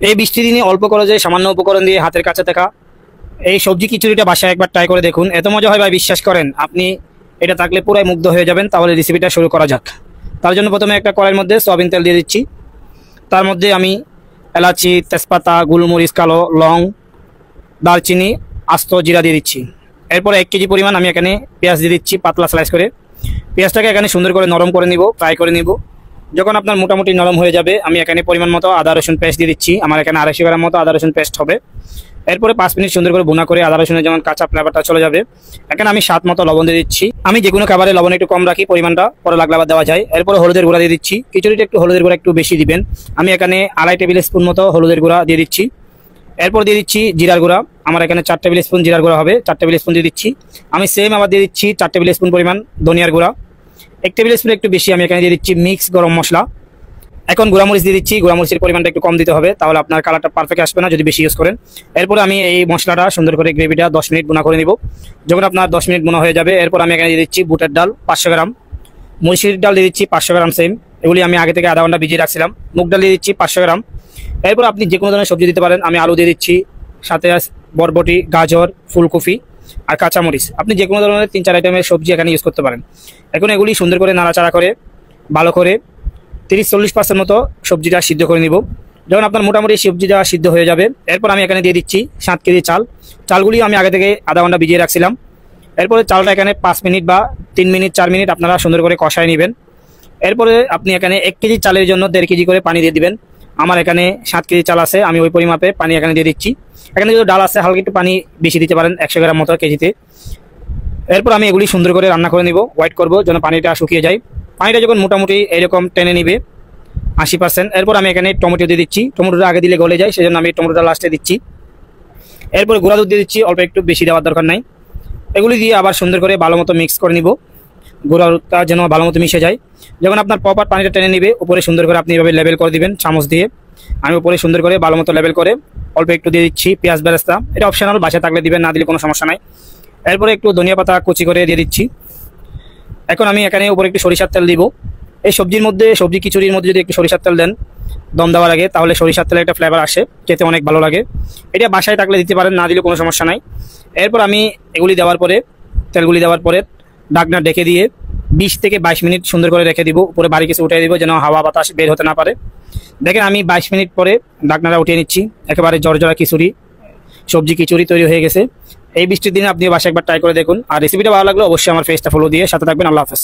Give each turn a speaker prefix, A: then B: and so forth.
A: এই বৃষ্টির দিনে অল্প খরচে সামান্য উপকরণ দিয়ে হাতের কাছে থাকা এই সবজি খিচুড়িটা বাসায় একবার ট্রাই করে দেখুন। এত মজা হয় ভাই, বিশ্বাস করেন, আপনি এটা থাকলে পুরাই মুগ্ধ হয়ে যাবেন। তাহলে রেসিপিটা শুরু করা যাক। তার জন্য প্রথমে একটা কড়াইয়ের মধ্যে সয়াবিন তেল দিয়ে দিচ্ছি। তার মধ্যে আমি এলাচি, তেজপাতা, গোলমরিচ, কালো লং, দারচিনি, আস্ত জিরা দিয়ে দিচ্ছি। এরপরে 1 কেজি পরিমাণ আমি এখানে পেঁয়াজ দিয়ে দিচ্ছি, পাতলা স্লাইস করে। পেঁয়াজটাকে এখানে সুন্দর করে নরম করে নিব, ফ্রাই করে নিব। যখন আপনার মোটামুটি নরম হয়ে যাবে, আমি এখানে পরিমাণ মতো আদা রসুন পেস্ট দিয়ে দিচ্ছি। আমার এখানে 250 গ্রাম মতো আদা রসুন পেস্ট হবে। এরপরে 5 মিনিট সুন্দর করে ভুনা করে আদা রসুনের যেমন কাঁচা ফ্লেভারটা চলে যাবে, এখানে আমি স্বাদ মতো লবণ দিয়ে দিচ্ছি। আমি যে কোনো খাবারে লবণ একটু কম রাখি, পরিমাণটা পরে লাগলে আবার দেওয়া যায়। এরপরে হলুদের গুঁড়া দিয়ে দিচ্ছি। খিচুড়িটা একটু হলুদের গুঁড়া একটু বেশি দিবেন। আমি এখানে 2.5 টেবিল স্পুন মতো হলুদের গুঁড়া দিয়ে দিচ্ছি। এরপর দিয়ে দিচ্ছি জিরার গুঁড়া। আমার এখানে 4 টেবিল স্পুন জিরার গুঁড়া হবে, 4 টেবিল স্পুন দিয়ে দিচ্ছি। আমি সেম আবার দিয়ে দিচ্ছি 4 টেবিল স্পুন পরিমাণ ধনিয়ার গুঁড়া। 1 টেবিল স্পুন একটু বেশি আমি এখানে দিয়ে দিচ্ছি মিক্স গরম মশলা। এখন গুঁড়ামরিচ দিয়ে দিচ্ছি। গুঁড়ামরিচের পরিমাণটা একটু কম দিতে হবে, তাহলে আপনার কালারটা পারফেক্ট আসবে না যদি বেশি ইউজ করেন। এরপর আমি এই মশলাটা সুন্দর করে গ্রেভিটা 10 মিনিট ভুনা করে নিব। যখন আপনার 10 মিনিট ভুনা হয়ে যাবে, এরপর আমি এখানে দিয়ে দিচ্ছি বুটের ডাল 500 গ্রাম, মসুরির ডাল দিয়ে দিচ্ছি 500 গ্রাম সেম, এগুলি আমি আগে থেকে আধা ঘন্টা ভিজিয়ে রাখছিলাম। মুগ ডাল দিয়ে দিচ্ছি 500 গ্রাম। এরপর আপনি যে কোনো ধরনের সবজি দিতে পারেন। আমি আলু দিয়ে দিচ্ছি, সাথে বরবটি, গাজর, ফুলকপি আর কাঁচামরিচ। আপনি যে কোনো ধরনের 3-4 আইটেমের সবজি এখানে ইউজ করতে পারেন। এখন এগুলি সুন্দর করে নাড়াচাড়া করে ভালো করে 30-40% মতো সবজিটা সিদ্ধ করে নিব। যখন আপনার মোটামুটি সবজিটা সিদ্ধ হয়ে যাবে, এরপর আমি এখানে দিয়ে দিচ্ছি 7 কেজি চাল। চালগুলি আমি আগে থেকে আধা ঘন্টা ভিজিয়ে রাখছিলাম। এরপরে চালটা এখানে 5 মিনিট বা 3 মিনিট 4 মিনিট আপনারা সুন্দর করে কষায় নেবেন। এরপরে আপনি এখানে 1 কেজি চালের জন্য 1.5 কেজি করে পানি দিয়ে দিবেন। আমার এখানে 7 কেজি চাল আছে, আমি ওই পরিমাপে পানি এখানে দিয়ে দিচ্ছি। এখানে যদি ডাল আছে, হালকা একটু পানি বেশি দিতে পারেন, 100 গ্রাম মতো কেজিতে। এরপর আমি এগুলি সুন্দর করে রান্না করে নিব, ওয়েট করব যেন পানিটা শুকিয়ে যায়। পানিটা যখন মোটামুটি এরকম টেনে নিবে 80%, এরপর আমি এখানে টমেটো দিয়ে দিচ্ছি। টমেটোটা আগে দিলে গলে যায়, সেজন্য আমি টমেটোটা লাস্টে দিচ্ছি। এরপর গুঁড়া দুধ দিয়ে দিচ্ছি, অল্প একটু বেশি দেওয়ার দরকার নাই। এগুলি দিয়ে আবার সুন্দর করে ভালো মতো মিক্স করে নিব, গুঁড়া দুধটা যেন ভালো মতো মিশে যায়। যখন আপনার প্রপার পানিটা টেনে নিবে, উপরে সুন্দর করে আপনি এভাবে লেবেল করে দিবেন চামচ দিয়ে। আমি উপরে সুন্দর করে ভালো মতো লেবেল করে অল্প একটু দিয়ে দিচ্ছি পেঁয়াজ বেরেস্তা। এটা অপশনাল, বাসায় থাকলে দিবেন, না দিলে কোনো সমস্যা নাই। এরপরে একটু ধনিয়া পাতা কুচি করে দিয়ে দিচ্ছি। এখন আমি এখানে উপরে একটু সরিষার তেল দিব। এই সবজির মধ্যে, সবজি খিচুড়ির মধ্যে যদি একটু সরিষার তেল দেন দম দেওয়ার আগে, তাহলে সরিষার তেলের একটা ফ্লেভার আসে, খেতে অনেক ভালো লাগে। এটা বাসায় থাকলে দিতে পারেন, না দিলে কোনো সমস্যা নাই। এরপর আমি এগুলি দেওয়ার পরে, তেলগুলি দেওয়ার পরে ঢাকনা ঢেকে দিয়ে 20 থেকে 22 মিনিট সুন্দর করে রেখে দিব। উপরে বাড়ি কিছু উঠিয়ে দিব যেন হাওয়া বাতাস বের হতে না পারে। দেখেন আমি 22 মিনিট পরে ঢাকনাটা উঠিয়ে নিচ্ছি। একেবারে জর্জরা খিচুড়ি, সবজি খিচুড়ি তৈরি হয়ে গেছে। এই বৃষ্টির দিনে আপনি বাসায় একবার ট্রাই করে দেখুন। আর রেসিপিটা ভালো লাগলে অবশ্যই আমার পেজটা ফলো দিয়ে সাথে থাকবেন। আল্লাহ হাফেজ।